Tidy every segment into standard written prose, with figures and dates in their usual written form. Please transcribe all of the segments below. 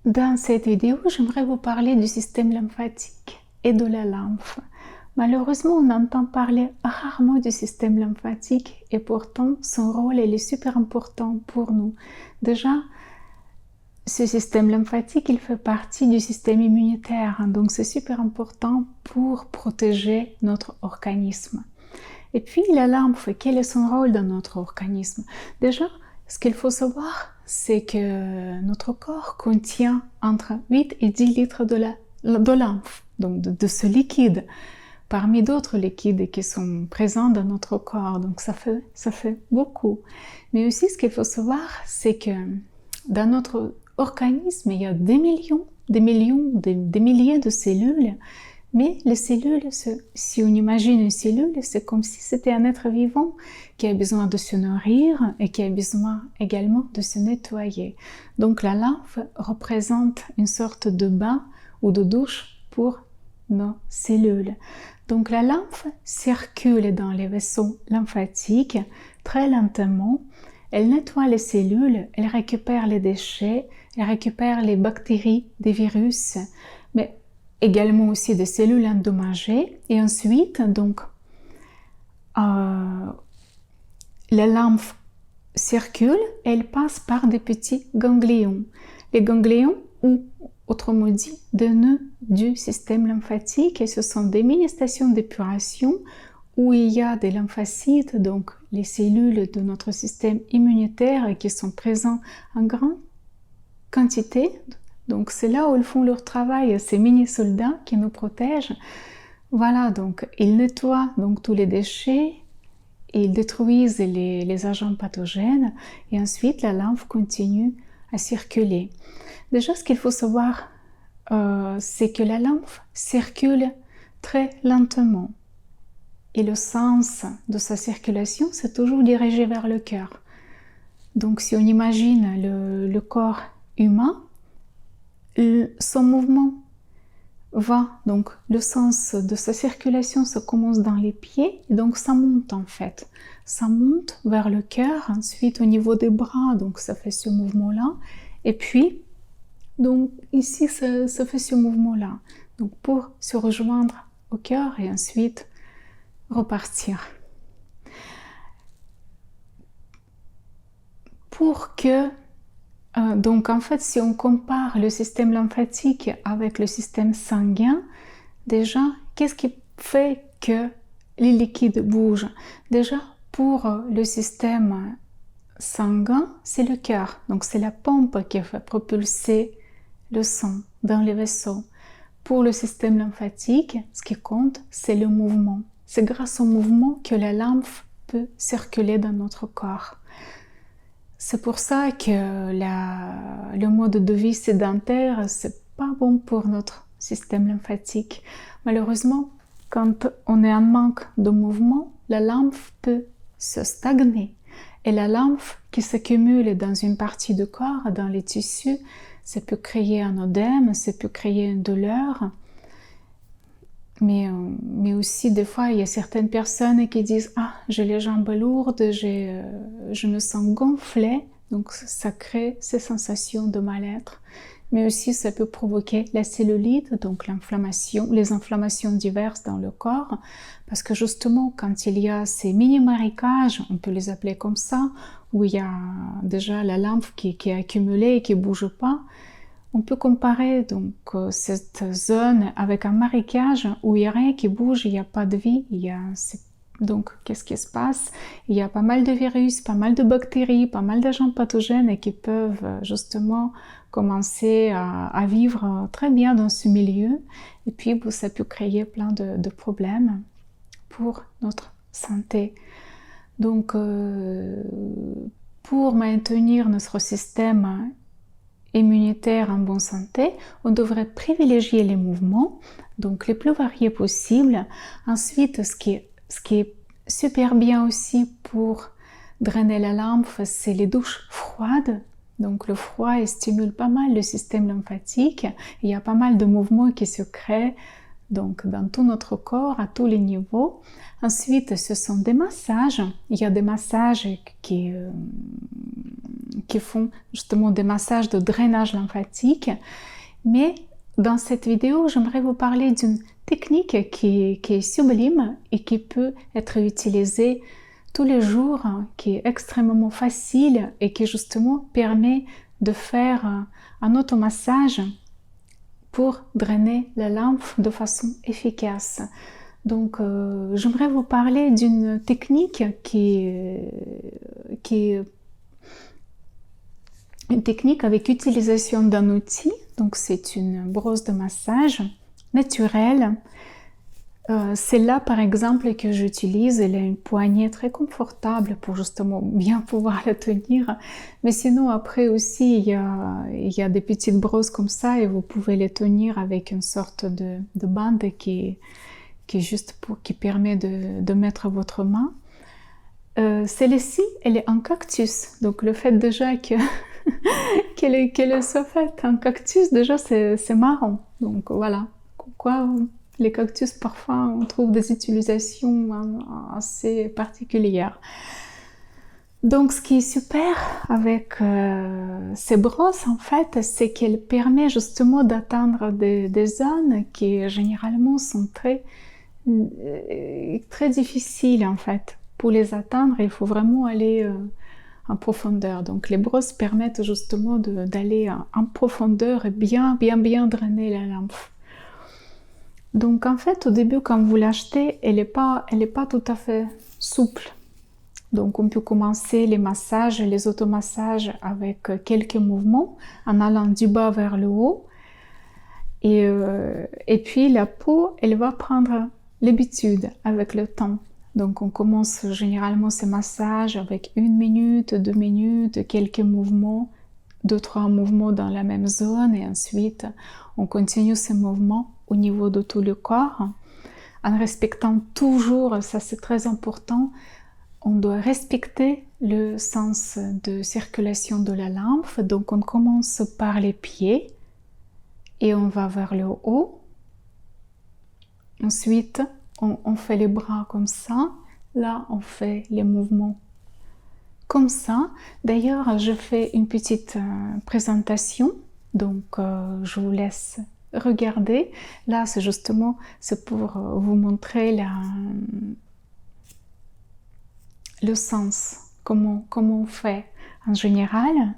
Dans cette vidéo, j'aimerais vous parler du système lymphatique et de la lymphe. Malheureusement, on entend parler rarement du système lymphatique et pourtant son rôle est super important pour nous. Déjà, ce système lymphatique, il fait partie du système immunitaire, donc c'est super important pour protéger notre organisme. Et puis la lymphe, quel est son rôle dans notre organisme? Déjà, ce qu'il faut savoir, c'est que notre corps contient entre 8 et 10 litres de lymphe, donc de ce liquide, parmi d'autres liquides qui sont présents dans notre corps. Donc ça fait beaucoup. Mais aussi, ce qu'il faut savoir, c'est que dans notre organisme, il y a des milliers de cellules. Mais les cellules, si on imagine une cellule, c'est comme si c'était un être vivant qui a besoin de se nourrir et qui a besoin également de se nettoyer. Donc la lymphe représente une sorte de bain ou de douche pour nos cellules. Donc la lymphe circule dans les vaisseaux lymphatiques très lentement. Elle nettoie les cellules, elle récupère les déchets, elle récupère les bactéries, des virus, mais également aussi des cellules endommagées. Et ensuite, donc, la lymphe circule et elle passe par des petits ganglions. Les ganglions, ou autrement dit, des nœuds du système lymphatique, et ce sont des mini-stations d'épuration où il y a des lymphocytes, donc les cellules de notre système immunitaire qui sont présents en grande quantité. Donc c'est là où ils font leur travail, ces mini-soldats qui nous protègent. Voilà, donc ils nettoient donc tous les déchets, ils détruisent les agents pathogènes et ensuite la lymphe continue à circuler. Déjà, ce qu'il faut savoir, c'est que la lymphe circule très lentement et le sens de sa circulation, c'est toujours dirigé vers le cœur. Donc si on imagine le corps humain, son mouvement va, donc le sens de sa circulation, ça commence dans les pieds, et donc ça monte en fait. Ça monte vers le cœur, ensuite au niveau des bras, donc ça fait ce mouvement-là, et puis, donc ici, ça fait ce mouvement-là, donc pour se rejoindre au cœur et ensuite repartir. Pour que donc en fait, si on compare le système lymphatique avec le système sanguin, déjà, qu'est-ce qui fait que les liquides bougent? Déjà, pour le système sanguin, c'est le cœur. Donc c'est la pompe qui fait propulser le sang dans les vaisseaux. Pour le système lymphatique, ce qui compte, c'est le mouvement. C'est grâce au mouvement que la lymphe peut circuler dans notre corps. C'est pour ça que le mode de vie sédentaire, c'est pas bon pour notre système lymphatique. Malheureusement, quand on est en manque de mouvement, la lymphe peut se stagner. Et la lymphe qui s'accumule dans une partie du corps, dans les tissus, ça peut créer un œdème, ça peut créer une douleur. Mais aussi, des fois, il y a certaines personnes qui disent « Ah, j'ai les jambes lourdes, je me sens gonflée ». Donc, ça crée ces sensations de mal-être. Mais aussi, ça peut provoquer la cellulite, donc l'inflammation, les inflammations diverses dans le corps. Parce que justement, quand il y a ces mini-marécages, on peut les appeler comme ça, où il y a déjà la lymphe qui est accumulée et qui ne bouge pas, on peut comparer donc cette zone avec un marécage où il n'y a rien qui bouge, il n'y a pas de vie. Donc, qu'est-ce qui se passe? Il y a pas mal de virus, pas mal de bactéries, pas mal d'agents pathogènes qui peuvent justement commencer à vivre très bien dans ce milieu. Et puis, ça peut créer plein de problèmes pour notre santé. Donc, pour maintenir notre système immunitaire en bonne santé, on devrait privilégier les mouvements, donc les plus variés possibles. Ensuite, ce qui est super bien aussi pour drainer la lymphe, c'est les douches froides. Donc le froid stimule pas mal le système lymphatique. Il y a pas mal de mouvements qui se créent donc dans tout notre corps, à tous les niveaux. Ensuite, ce sont des massages. Il y a des massages qui qui font justement des massages de drainage lymphatique. Mais dans cette vidéo, j'aimerais vous parler d'une technique qui est sublime et qui peut être utilisée tous les jours, qui est extrêmement facile et qui justement permet de faire un automassage pour drainer la lymphe de façon efficace. Donc, j'aimerais vous parler d'une technique qui est une technique avec utilisation d'un outil. Donc, c'est une brosse de massage naturelle. Celle-là, par exemple, que j'utilise, elle a une poignée très confortable pour justement bien pouvoir la tenir. Mais sinon, après aussi, il y a des petites brosses comme ça et vous pouvez les tenir avec une sorte de bande qui est juste qui permet de mettre votre main. Celle-ci, elle est en cactus. Donc, le fait déjà qu'elle soit faite en cactus, déjà, c'est marrant. Donc, voilà. Pourquoi les cactus, parfois, on trouve des utilisations assez particulières. Donc, ce qui est super avec ces brosses, en fait, c'est qu'elles permettent justement d'atteindre des zones qui, généralement, sont très difficiles, en fait. Pour les atteindre, il faut vraiment aller en profondeur. Donc, les brosses permettent justement d'aller en profondeur et bien drainer la lymphe. Donc en fait, au début, quand vous l'achetez, elle est pas tout à fait souple. Donc on peut commencer les massages, les automassages avec quelques mouvements en allant du bas vers le haut. Et puis la peau, elle va prendre l'habitude avec le temps. Donc on commence généralement ces massages avec 1 minute, 2 minutes, quelques mouvements, 2-3 mouvements dans la même zone et ensuite on continue ces mouvements au niveau de tout le corps, en respectant toujours, ça c'est très important, on doit respecter le sens de circulation de la lymphe. Donc on commence par les pieds et on va vers le haut. Ensuite, on fait les bras comme ça. Là, on fait les mouvements comme ça. D'ailleurs, je fais une petite présentation, donc je vous laisse regarder. Là, c'est justement pour vous montrer le sens, comment on fait en général.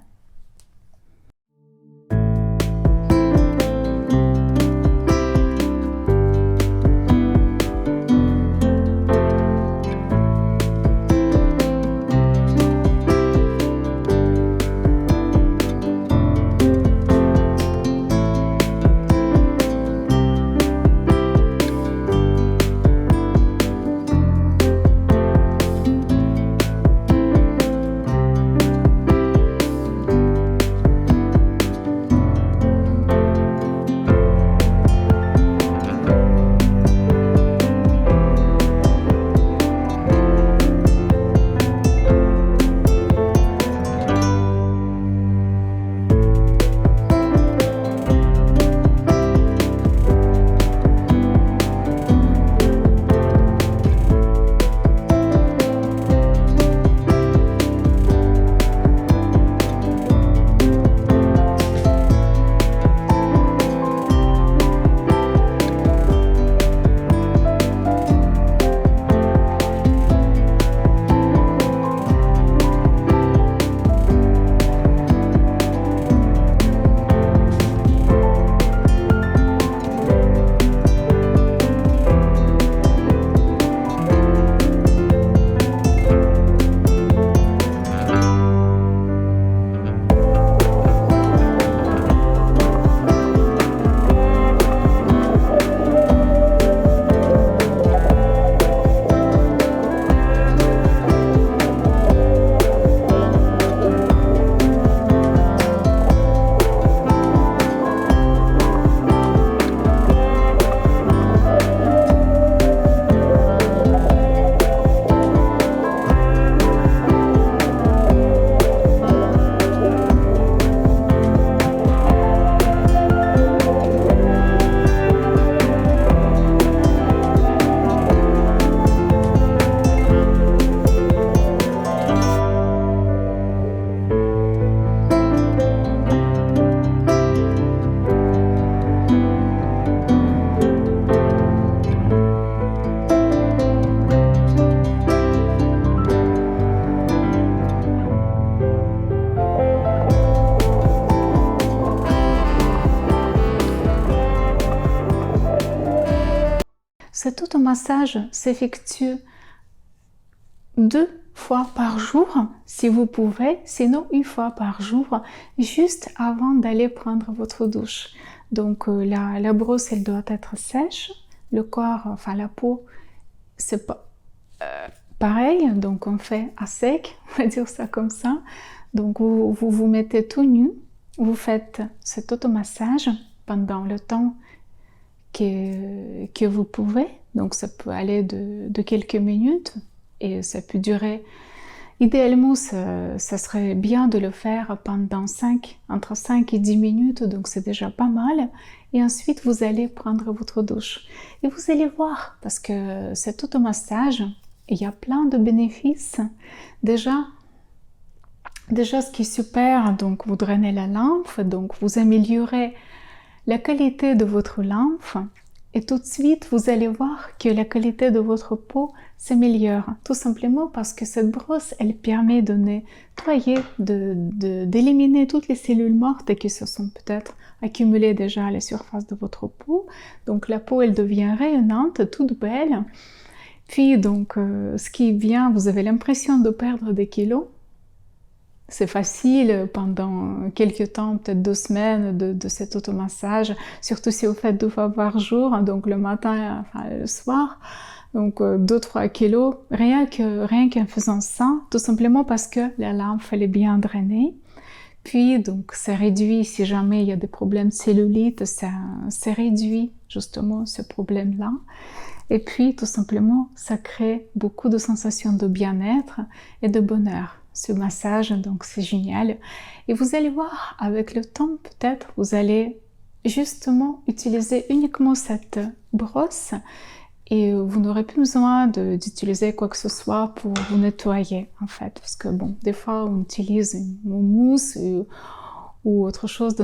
cet automassage s'effectue 2 fois par jour, si vous pouvez, sinon 1 fois par jour, juste avant d'aller prendre votre douche. Donc la brosse, elle doit être sèche, le corps, enfin la peau, c'est pas pareil, donc on fait à sec, on va dire ça comme ça. Donc vous mettez tout nu, vous faites cet automassage pendant le temps que vous pouvez, donc ça peut aller de quelques minutes et ça peut durer. Idéalement, ça serait bien de le faire pendant entre 5 et 10 minutes, donc c'est déjà pas mal. Et ensuite, vous allez prendre votre douche. Et vous allez voir, parce que cet automassage, il y a plein de bénéfices. Déjà, ce qui est super, donc vous drainez la lymphe, donc vous améliorez la qualité de votre lymphe. Et tout de suite, vous allez voir que la qualité de votre peau s'améliore. Tout simplement parce que cette brosse, elle permet de nettoyer, d'éliminer toutes les cellules mortes qui se sont peut-être accumulées déjà à la surface de votre peau. Donc la peau, elle devient rayonnante, toute belle. Puis donc, ce qui vient, vous avez l'impression de perdre des kilos. C'est facile pendant quelques temps, peut-être 2 semaines de cet automassage, surtout si vous faites 2 fois par jour, donc le matin, enfin le soir. Donc 2-3 kilos, rien qu'en faisant ça, tout simplement parce que la lymphe elle est bien drainée. Puis donc ça réduit, si jamais il y a des problèmes de cellulite, ça réduit justement ce problème-là. Et puis tout simplement, ça crée beaucoup de sensations de bien-être et de bonheur. Ce massage, donc c'est génial. Et vous allez voir, avec le temps, peut-être, vous allez justement utiliser uniquement cette brosse et vous n'aurez plus besoin d'utiliser quoi que ce soit pour vous nettoyer, en fait. Parce que bon, des fois, on utilise une mousse ou autre chose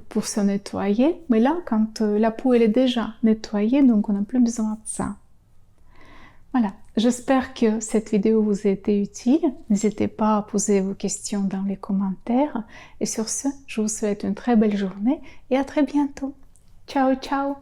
pour se nettoyer. Mais là, quand la peau elle est déjà nettoyée, donc on n'a plus besoin de ça. Voilà, j'espère que cette vidéo vous a été utile. N'hésitez pas à poser vos questions dans les commentaires. Et sur ce, je vous souhaite une très belle journée et à très bientôt. Ciao, ciao!